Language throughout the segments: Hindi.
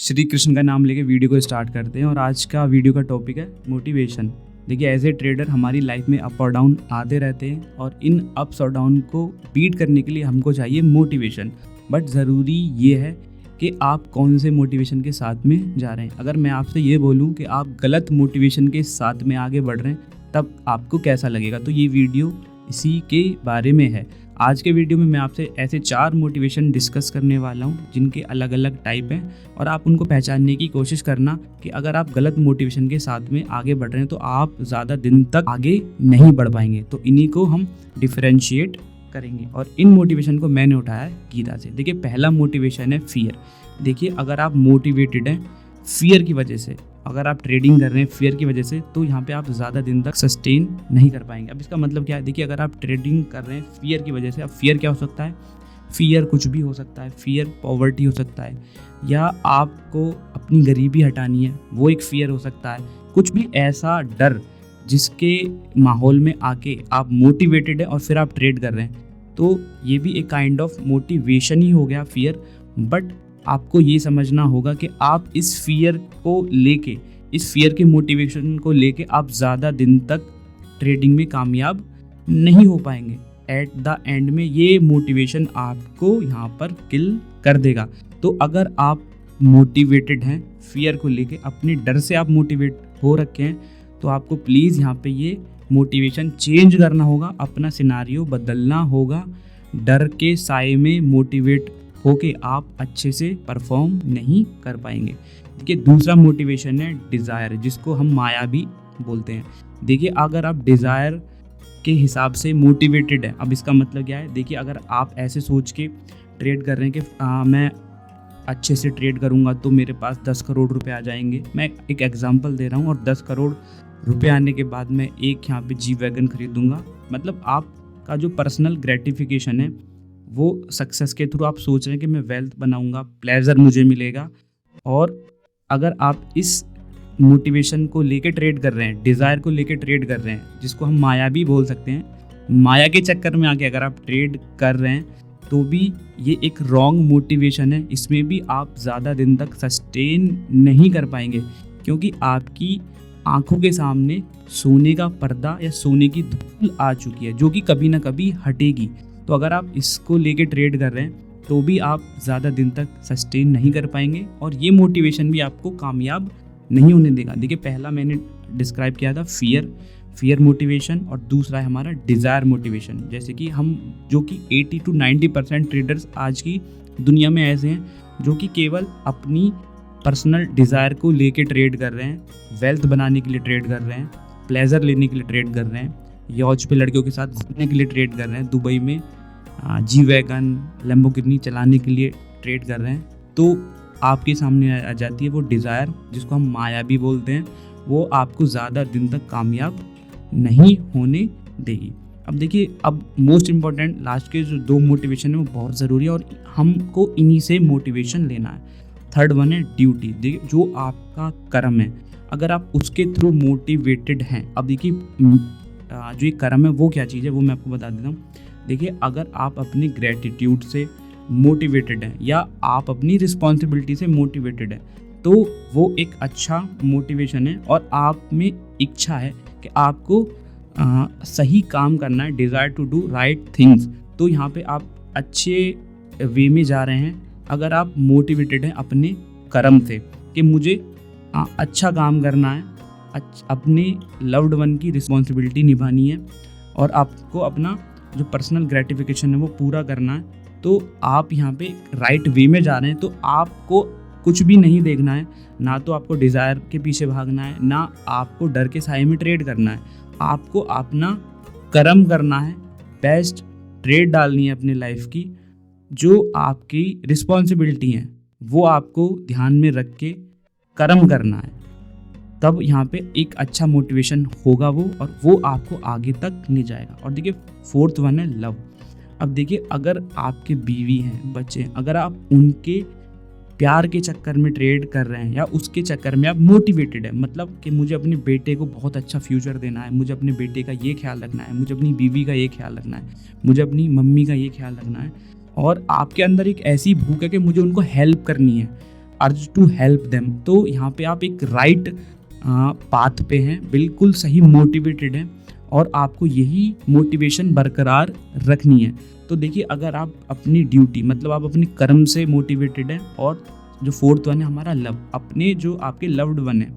श्री कृष्ण का नाम लेके वीडियो को स्टार्ट करते हैं और आज का वीडियो का टॉपिक है मोटिवेशन। देखिए, एज ए ट्रेडर हमारी लाइफ में अप और डाउन आते रहते हैं और इन अप्स और डाउन को बीट करने के लिए हमको चाहिए मोटिवेशन। बट ज़रूरी ये है कि आप कौन से मोटिवेशन के साथ में जा रहे हैं। अगर मैं आपसे ये बोलूं कि आप गलत मोटिवेशन के साथ में आगे बढ़ रहे हैं तब आपको कैसा लगेगा। तो ये वीडियो इसी के बारे में है। आज के वीडियो में मैं आपसे ऐसे 4 मोटिवेशन डिस्कस करने वाला हूँ जिनके अलग अलग टाइप हैं और आप उनको पहचानने की कोशिश करना कि अगर आप गलत मोटिवेशन के साथ में आगे बढ़ रहे हैं तो आप ज़्यादा दिन तक आगे नहीं बढ़ पाएंगे। तो इन्हीं को हम डिफरेंशिएट करेंगे और इन मोटिवेशन को मैंने उठाया है गीता से। देखिए, पहला मोटिवेशन है फियर। देखिए, अगर आप मोटिवेटेड हैं फियर की वजह से, अगर आप ट्रेडिंग कर रहे हैं फियर की वजह से, तो यहाँ पे आप ज़्यादा दिन तक सस्टेन नहीं कर पाएंगे। अब इसका मतलब क्या है? देखिए, अगर आप ट्रेडिंग कर रहे हैं फियर की वजह से, अब फियर क्या हो सकता है? फियर कुछ भी हो सकता है। फियर पॉवर्टी हो सकता है, या आपको अपनी गरीबी हटानी है, वो एक फियर हो सकता है। कुछ भी ऐसा डर जिसके माहौल में आके आप मोटिवेटेड है और फिर आप ट्रेड कर रहे हैं, तो ये भी एक काइंड ऑफ मोटिवेशन ही हो गया, फियर। बट आपको ये समझना होगा कि आप इस फियर को लेके, इस फियर के मोटिवेशन को लेके आप ज़्यादा दिन तक ट्रेडिंग में कामयाब नहीं हो पाएंगे। एट द एंड में ये मोटिवेशन आपको यहाँ पर किल कर देगा। तो अगर आप मोटिवेटेड हैं फियर को लेके, अपने डर से आप मोटिवेट हो रखे हैं, तो आपको प्लीज़ यहाँ पे ये मोटिवेशन चेंज करना होगा, अपना सिनारियो बदलना होगा। डर के साए में मोटिवेट होके आप अच्छे से परफॉर्म नहीं कर पाएंगे। देखिए, दूसरा मोटिवेशन है डिज़ायर, जिसको हम माया भी बोलते हैं। देखिए, अगर आप डिज़ायर के हिसाब से मोटिवेटेड है, अब इसका मतलब क्या है? देखिए, अगर आप ऐसे सोच के ट्रेड कर रहे हैं कि मैं अच्छे से ट्रेड करूंगा तो मेरे पास 10 करोड़ रुपए आ जाएंगे। मैं एक एग्जांपल दे रहा हूं, और 10 करोड़ रुपए आने के बाद मैं एक यहाँ पे जी वैगन खरीदूंगा। मतलब आपका जो पर्सनल ग्रेटिफिकेशन है वो सक्सेस के थ्रू आप सोच रहे हैं कि मैं वेल्थ बनाऊंगा, प्लेजर मुझे मिलेगा। और अगर आप इस मोटिवेशन को लेके ट्रेड कर रहे हैं, डिज़ायर को लेके ट्रेड कर रहे हैं, जिसको हम माया भी बोल सकते हैं, माया के चक्कर में आके अगर आप ट्रेड कर रहे हैं तो भी ये एक रॉन्ग मोटिवेशन है। इसमें भी आप ज़्यादा दिन तक सस्टेन नहीं कर पाएंगे, क्योंकि आपकी आंखों के सामने सोने का पर्दा या सोने की धूल आ चुकी है, जो कि कभी ना कभी हटेगी। तो अगर आप इसको लेके ट्रेड कर रहे हैं तो भी आप ज़्यादा दिन तक सस्टेन नहीं कर पाएंगे और ये मोटिवेशन भी आपको कामयाब नहीं होने देगा। देखिए, पहला मैंने डिस्क्राइब किया था फियर मोटिवेशन, और दूसरा है हमारा डिज़ायर मोटिवेशन। जैसे कि हम जो कि 80 to 90% ट्रेडर्स आज की दुनिया में ऐसे हैं जो कि केवल अपनी पर्सनल डिज़ायर को लेके ट्रेड कर रहे हैं, वेल्थ बनाने के लिए ट्रेड कर रहे हैं, प्लेजर लेने के लिए ट्रेड कर रहे हैं, यॉच पे लड़कियों के साथ घूमने के लिए ट्रेड कर रहे हैं, दुबई में जी वैगन लैम्बोर्गिनी चलाने के लिए ट्रेड कर रहे हैं। तो आपके सामने आ जाती है वो डिज़ायर, जिसको हम माया भी बोलते हैं। वो आपको ज़्यादा दिन तक कामयाब नहीं होने देगी। अब देखिए, अब मोस्ट इम्पॉर्टेंट लास्ट के जो 2 मोटिवेशन है वो बहुत ज़रूरी है और हमको इन्हीं से मोटिवेशन लेना है। थर्ड वन है ड्यूटी। देखिए, जो आपका कर्म है, अगर आप उसके थ्रू मोटिवेटेड हैं, अब देखिए जो ये कर्म है वो क्या चीज़ है वो मैं आपको बता देता हूँ। देखिए, अगर आप अपनी ग्रेटिट्यूड से मोटिवेटेड हैं या आप अपनी रिस्पॉन्सिबिलिटी से मोटिवेटेड हैं, तो वो एक अच्छा मोटिवेशन है और आप में इच्छा है कि आपको सही काम करना है, desire to do right things. तो यहाँ पे आप अच्छे वे में जा रहे हैं अगर आप मोटिवेटेड हैं अपने कर्म से कि मुझे अच्छा काम करना है, अपने लव्ड वन की रिस्पॉन्सिबिलिटी निभानी है और आपको अपना जो पर्सनल ग्रेटिफिकेशन है वो पूरा करना है। तो आप यहाँ पे राइट वे में जा रहे हैं। तो आपको कुछ भी नहीं देखना है, ना तो आपको डिज़ायर के पीछे भागना है, ना आपको डर के साए में ट्रेड करना है। आपको अपना कर्म करना है, बेस्ट ट्रेड डालनी है अपनी लाइफ की। जो आपकी रिस्पॉन्सिबिलिटी है वो आपको ध्यान में रख के कर्म करना है, तब यहाँ पे एक अच्छा मोटिवेशन होगा वो, और वो आपको आगे तक ले जाएगा। और देखिए, फोर्थ वन है लव। अब देखिए, अगर आपके बीवी हैं, बच्चे हैं, अगर आप उनके प्यार के चक्कर में ट्रेड कर रहे हैं या उसके चक्कर में आप मोटिवेटेड है, मतलब कि मुझे अपने बेटे को बहुत अच्छा फ्यूचर देना है, मुझे अपने बेटे का ये ख्याल रखना है, मुझे अपनी बीवी का ये ख्याल रखना है, मुझे अपनी मम्मी का ये ख्याल रखना है, और आपके अंदर एक ऐसी भूख है कि मुझे उनको हेल्प करनी है, अर्ज टू हेल्प देम। तो यहाँ पे आप एक राइट पाथ पे हैं, बिल्कुल सही मोटिवेटेड हैं और आपको यही मोटिवेशन बरकरार रखनी है। तो देखिए, अगर आप अपनी ड्यूटी मतलब आप अपनी कर्म से मोटिवेटेड हैं, और जो फोर्थ वन है हमारा लव, अपने जो आपके लव्ड वन है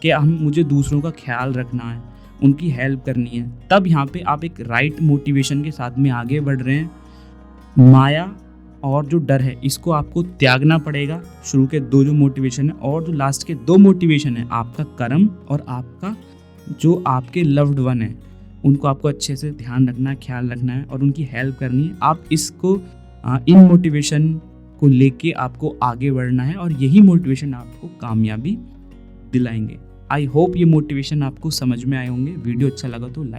कि मुझे दूसरों का ख्याल रखना है, उनकी हेल्प करनी है, तब यहाँ पे आप एक राइट मोटिवेशन के साथ में आगे बढ़ रहे हैं। माया और जो डर है इसको आपको त्यागना पड़ेगा, शुरू के 2 जो मोटिवेशन है, और जो लास्ट के 2 मोटिवेशन है आपका कर्म और आपका जो आपके लव्ड वन है, उनको आपको अच्छे से ध्यान रखना है, ख्याल रखना है और उनकी हेल्प करनी है। आप इसको इन मोटिवेशन को लेके आपको आगे बढ़ना है और यही मोटिवेशन आपको कामयाबी दिलाएंगे। आई होप ये मोटिवेशन आपको समझ में आए होंगे। वीडियो अच्छा लगा तो लाइक